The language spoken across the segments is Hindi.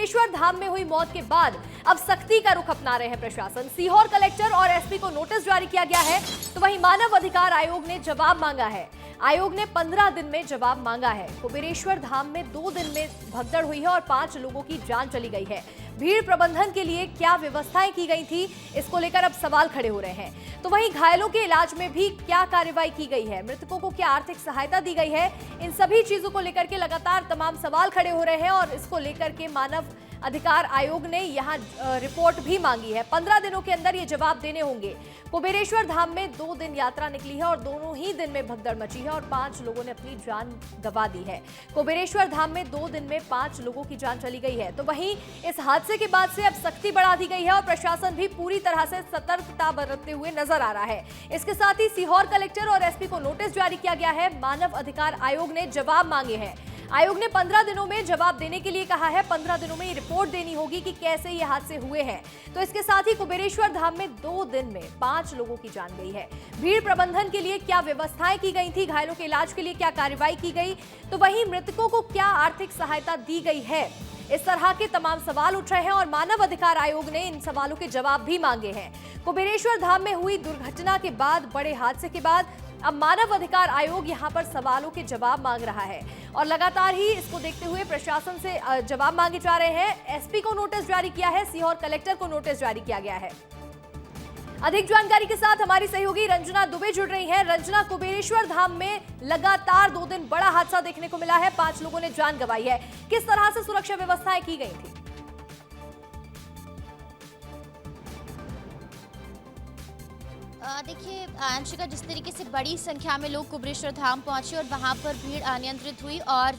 कुबेरेश्वर धाम में हुई मौत के बाद अब सख्ती का रुख अपना रहे हैं प्रशासन। सीहोर कलेक्टर और एसपी को नोटिस जारी किया गया है, तो वहीं मानव अधिकार आयोग ने जवाब मांगा है। आयोग ने 15 दिन में जवाब मांगा है। कुबेरेश्वर धाम में 2 दिन में भगदड़ हुई है और 5 लोगों की जान चली गई है। भीड़ प्रबंधन के लिए क्या व्यवस्थाएं की गई थी, इसको लेकर अब सवाल खड़े हो रहे हैं। तो वहीं घायलों के इलाज में भी क्या कार्रवाई की गई है, मृतकों को क्या आर्थिक सहायता दी गई है, इन सभी चीजों को लेकर के लगातार तमाम सवाल खड़े हो रहे हैं और इसको लेकर के मानव अधिकार आयोग ने यहां रिपोर्ट भी मांगी है। 15 दिनों के अंदर ये जवाब देने होंगे। कुबेरेश्वर धाम में 2 दिन यात्रा निकली है और दोनों ही दिन में भगदड़ मची है और 5 लोगों ने अपनी जान गंवा दी है। कुबेरेश्वर धाम में 2 दिन में 5 लोगों की जान चली गई है। तो वहीं इस हादसे के बाद से अब सख्ती बढ़ा दी गई है और प्रशासन भी पूरी तरह से सतर्कता बरतते हुए नजर आ रहा है। इसके साथ ही सीहोर कलेक्टर और एसपी को नोटिस जारी किया गया है। मानव अधिकार आयोग ने जवाब मांगे हैं। आयोग ने 15 दिनों में जवाब देने के लिए कहा है। 15 दिनों में ये रिपोर्ट देनी होगी कि कैसे ये हादसे हुए हैं। तो इसके साथ ही कुबेरेश्वर धाम में 2 दिन में 5 लोगों की जान गई है। भीड़ प्रबंधन के लिए क्या व्यवस्थाएं की गई थी, घायलों के इलाज के लिए क्या कार्रवाई की गई, तो वहीं मृतकों को क्या आर्थिक सहायता दी गई है, इस तरह के तमाम सवाल उठ रहे हैं और मानव अधिकार आयोग ने इन सवालों के जवाब भी मांगे हैं। कुबेरेश्वर धाम में हुई दुर्घटना के बाद, बड़े हादसे के बाद अब मानव अधिकार आयोग यहां पर सवालों के जवाब मांग रहा है और लगातार ही इसको देखते हुए प्रशासन से जवाब मांगे जा रहे हैं। एसपी को नोटिस जारी किया है, सीहोर कलेक्टर को नोटिस जारी किया गया है। अधिक जानकारी के साथ हमारी सहयोगी रंजना दुबे जुड़ रही हैं। रंजना, कुबेरेश्वर धाम में लगातार 2 दिन बड़ा हादसा देखने को मिला है, 5 लोगों ने जान गंवाई है। किस तरह से सुरक्षा व्यवस्थाएं की गई थी? देखिए अंशिका, जिस तरीके से बड़ी संख्या में लोग कुबेरेश्वर धाम पहुंचे और वहां पर भीड़ अनियंत्रित हुई और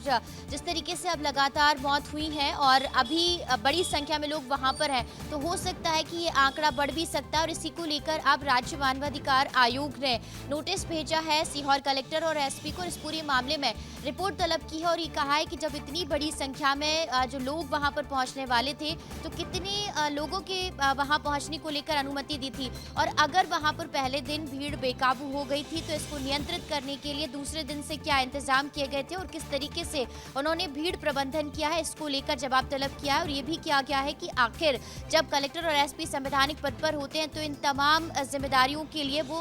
जिस तरीके से अब लगातार मौत हुई है और अभी बड़ी संख्या में लोग वहां पर हैं, तो हो सकता है कि ये आंकड़ा बढ़ भी सकता है। और इसी को लेकर अब राज्य मानवाधिकार आयोग ने नोटिस भेजा है सीहोर कलेक्टर और एसपी को। इस पूरे मामले में रिपोर्ट तलब की है और ये कहा है कि जब इतनी बड़ी संख्या में जो लोग वहां पर पहुंचने वाले थे, तो कितने लोगों के वहां पहुंचने को लेकर अनुमति दी थी और अगर वहां पर पहले दिन भीड़ बेकाबू हो गई थी तो इसको नियंत्रित करने के लिए दूसरे दिन से क्या इंतजाम किए गए थे और किस तरीके से उन्होंने भीड़ प्रबंधन किया है, इसको लेकर जवाब तलब किया है। और ये भी किया गया है कि आखिर जब कलेक्टर और एसपी संवैधानिक पद पर होते हैं तो इन तमाम जिम्मेदारियों के लिए वो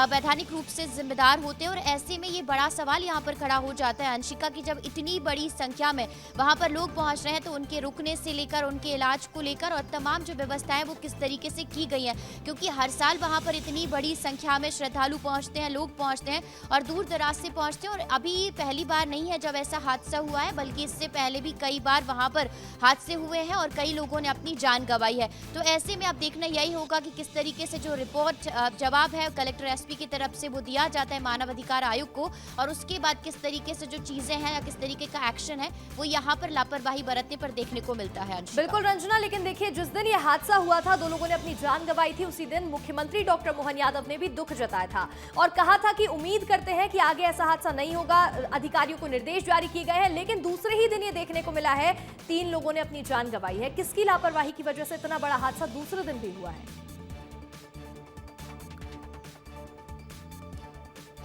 वैधानिक रूप से जिम्मेदार होते हैं। और ऐसे में ये बड़ा सवाल यहाँ पर खड़ा हो जाता है अंशिका की जब इतनी बड़ी संख्या में वहां पर लोग पहुंच रहे हैं तो उनके रुकने से लेकर उनके इलाज को लेकर और तमाम जो व्यवस्थाएं वो किस तरीके से की गई हैं, क्योंकि हर साल वहां पर इतनी बड़ी संख्या में श्रद्धालु पहुंचते हैं, लोग पहुंचते हैं और दूर दराज से पहुंचते हैं। और अभी पहली बार नहीं है जब ऐसा हादसा हुआ है, बल्कि इससे पहले भी कई बार वहां पर हादसे हुए हैं और कई लोगों ने अपनी जान गंवाई है। तो ऐसे में अब देखना यही होगा कि किस तरीके से जो रिपोर्ट जवाब है कलेक्टर एसपी की तरफ से वो दिया जाता है मानव अधिकार आयोग को, और उसके बाद किस तरीके से जो चीजें हैं या किस तरीके का एक्शन है वो यहाँ पर लापरवाही बरतने पर देखने को मिलता है। बिल्कुल रंजना, लेकिन देखिए जिस दिन ये हादसा हुआ था, 2 लोगों ने अपनी जान गंवाई थी, उसी दिन मुख्यमंत्री डॉक्टर मोहन यादव ने भी दुख जताया था और कहा था कि उम्मीद करते हैं कि आगे ऐसा हादसा नहीं होगा। अधिकारियों को निर्देश जारी किए गए हैं, लेकिन दूसरे ही दिन ये देखने को मिला है 3 लोगों ने अपनी जान गंवाई है। किसकी लापरवाही की वजह से इतना बड़ा हादसा दूसरे दिन भी हुआ है?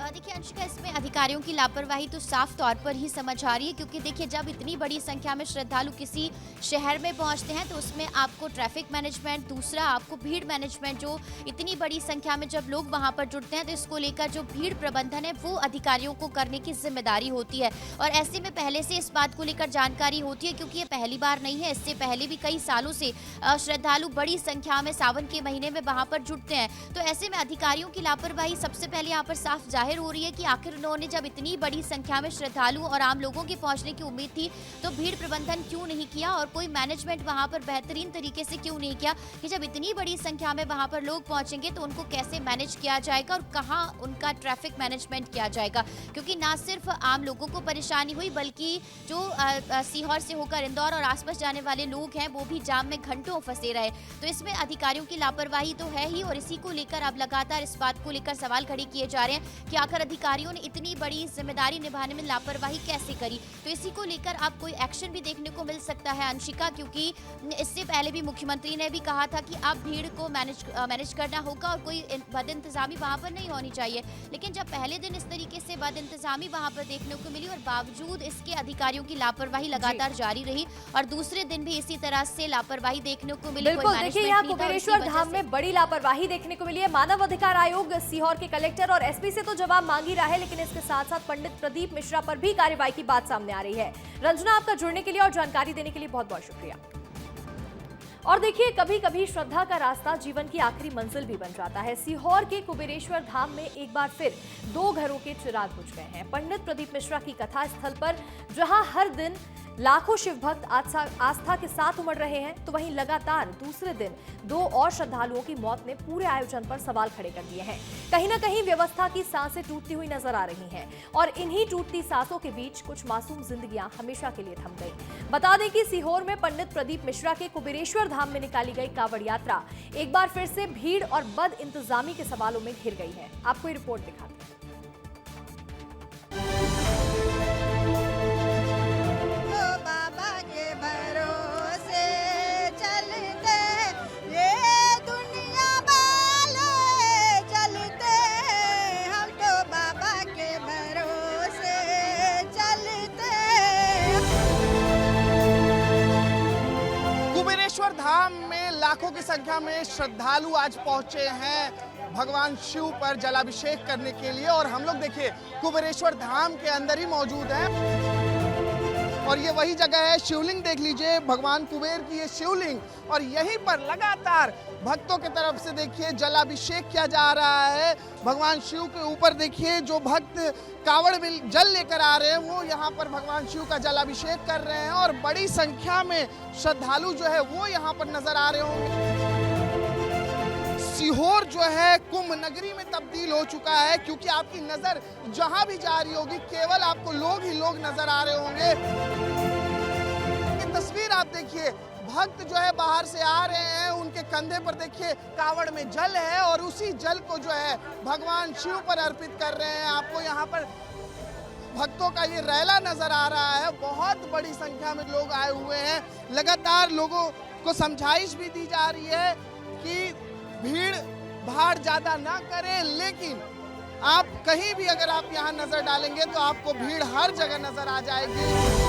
देखिए अंशिका, इसमें अधिकारियों की लापरवाही तो साफ तौर पर ही समझ आ रही है, क्योंकि देखिए जब इतनी बड़ी संख्या में श्रद्धालु किसी शहर में पहुंचते हैं तो उसमें आपको ट्रैफिक मैनेजमेंट, दूसरा आपको भीड़ मैनेजमेंट, जो इतनी बड़ी संख्या में जब लोग वहां पर जुटते हैं तो इसको लेकर जो भीड़ प्रबंधन है वो अधिकारियों को करने की जिम्मेदारी होती है। और ऐसे में पहले से इस बात को लेकर जानकारी होती है, क्योंकि ये पहली बार नहीं है, इससे पहले भी कई सालों से श्रद्धालु बड़ी संख्या में सावन के महीने में वहां पर जुटते हैं। तो ऐसे में अधिकारियों की लापरवाही सबसे पहले यहाँ पर साफ जाहिर हो रही है कि आखिर उन्होंने जब इतनी बड़ी संख्या में श्रद्धालु और आम लोगों के पहुंचने की उम्मीद थी तो भीड़ प्रबंधन क्यों नहीं किया और कोई मैनेजमेंट वहां पर बेहतरीन तरीके से क्यों नहीं किया कि जब इतनी बड़ी संख्या में वहां पर लोग पहुंचेंगे तो उनको कैसे मैनेज किया जाएगा और कहां उनका ट्रैफिक मैनेजमेंट किया जाएगा। क्योंकि ना सिर्फ आम लोगों को परेशानी हुई, बल्कि जो सीहोर से होकर इंदौर और आसपास जाने वाले लोग हैं वो भी जाम में घंटों फंसे रहे। तो इसमें अधिकारियों की लापरवाही तो है ही, और इसी को लेकर अब लगातार इस बात को लेकर सवाल खड़े किए जा रहे हैं कि आखिर अधिकारियों ने इतनी बड़ी जिम्मेदारी निभाने में लापरवाही कैसे करी। तो इसी को लेकर अब कोई एक्शन भी देखने को मिल सकता है वंशिका, क्योंकि इससे पहले भी मुख्यमंत्री ने भी कहा था कि अब भीड़ को मैनेज करना होगा और कोई बद इंतजामी वहाँ पर नहीं होनी चाहिए। लेकिन जब पहले दिन इस तरीके से बद इंतजामी वहाँ पर देखने को मिली और बावजूद इसके अधिकारियों की लापरवाही लगातार जारी रही और दूसरे दिन भी इसी तरह से लापरवाही देखने को मिली। बिल्कुल, देखिए यहाँ कुबेरेश्वर धाम में बड़ी लापरवाही देखने को मिली है। मानव अधिकार आयोग सीहोर के कलेक्टर और एसपी से तो जवाब मांग ही रहा है, लेकिन इसके साथ साथ पंडित प्रदीप मिश्रा पर भी कार्रवाई की बात सामने आ रही है। रंजना, आपका जुड़ने के लिए और जानकारी देने के लिए बहुत बहुत शुक्रिया। और देखिए, कभी कभी श्रद्धा का रास्ता जीवन की आखिरी मंजिल भी बन जाता है। सीहोर के कुबेरेश्वर धाम में एक बार फिर 2 घरों के चिराग बुझ गए हैं। पंडित प्रदीप मिश्रा की कथा स्थल पर जहां हर दिन लाखों शिव भक्त आस्था के साथ उमड़ रहे हैं, तो वहीं लगातार दूसरे दिन 2 और श्रद्धालुओं की मौत ने पूरे आयोजन पर सवाल खड़े कर दिए हैं। कहीं ना कहीं व्यवस्था की सांसें टूटती हुई नजर आ रही हैं और इन्हीं टूटती सांसों के बीच कुछ मासूम जिंदगियां हमेशा के लिए थम गई। बता दें कि सीहोर में पंडित प्रदीप मिश्रा के कुबेरेश्वर धाम में निकाली गई कांवड़ यात्रा एक बार फिर से भीड़ और बद इंतजामी के सवालों में घिर गई है। आपको ये रिपोर्ट दिखाते हैं। कुबेरेश्वर धाम में लाखों की संख्या में श्रद्धालु आज पहुंचे हैं भगवान शिव पर जलाभिषेक करने के लिए। और हम लोग देखिए कुबेरेश्वर धाम के अंदर ही मौजूद हैं और ये वही जगह है। शिवलिंग देख लीजिए, भगवान कुबेर की ये शिवलिंग, और यहीं पर लगातार भक्तों की तरफ से देखिए जलाभिषेक किया जा रहा है। भगवान शिव के ऊपर देखिए जो भक्त कावड़ में जल लेकर आ रहे हैं वो यहाँ पर भगवान शिव का जलाभिषेक कर रहे हैं और बड़ी संख्या में श्रद्धालु जो है वो यहाँ पर नजर आ रहे होंगे। सीहोर जो है कुंभ नगरी में तब्दील हो चुका है, क्योंकि आपकी नजर जहां भी जा रही होगी केवल आपको लोग ही लोग नजर आ रहे होंगे। ये तस्वीर आप देखिए, भक्त जो है बाहर से आ रहे हैं, उनके कंधे पर देखिए कावड़ में जल है और उसी जल को जो है भगवान शिव पर अर्पित कर रहे हैं। आपको यहाँ पर भक्तों का ये रैला नजर आ रहा है। बहुत बड़ी संख्या में लोग आए हुए हैं। लगातार लोगों को समझाइश भी दी जा रही है कि भीड़ भाड़ ज्यादा ना करें, लेकिन आप कहीं भी अगर आप यहाँ नजर डालेंगे तो आपको भीड़ हर जगह नजर आ जाएगी।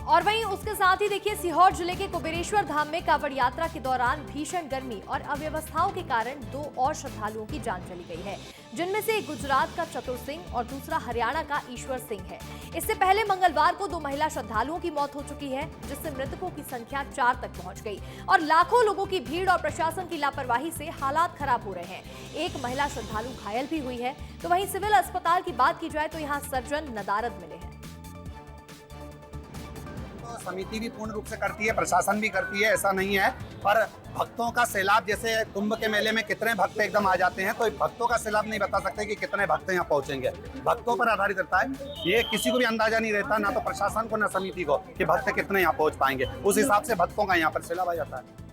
और वहीं उसके साथ ही देखिए, सीहोर जिले के कुबेरेश्वर धाम में कांवड़ यात्रा के दौरान भीषण गर्मी और अव्यवस्थाओं के कारण 2 और श्रद्धालुओं की जान चली गई है, जिनमें से एक गुजरात का चतुर सिंह और दूसरा हरियाणा का ईश्वर सिंह है। इससे पहले मंगलवार को 2 महिला श्रद्धालुओं की मौत हो चुकी है, जिससे मृतकों की संख्या 4 तक पहुंच गई और लाखों लोगों की भीड़ और प्रशासन की लापरवाही से हालात खराब हो रहे हैं। एक महिला श्रद्धालु घायल भी हुई है। तो वहीं सिविल अस्पताल की बात की जाए तो यहाँ सर्जन नदारद मिले हैं। समिति भी पूर्ण रूप से करती है, प्रशासन भी करती है, ऐसा नहीं है। पर भक्तों का सैलाब, जैसे कुंभ के मेले में कितने भक्त एकदम आ जाते हैं, तो भक्तों का सैलाब नहीं बता सकते कि कितने भक्त यहाँ पहुंचेंगे। भक्तों पर आधारित रहता है, ये किसी को भी अंदाजा नहीं रहता, ना तो प्रशासन को ना समिति को, कि भक्त कितने यहाँ पहुंच पाएंगे। उस हिसाब से भक्तों का यहाँ पर सैलाब आ जाता है।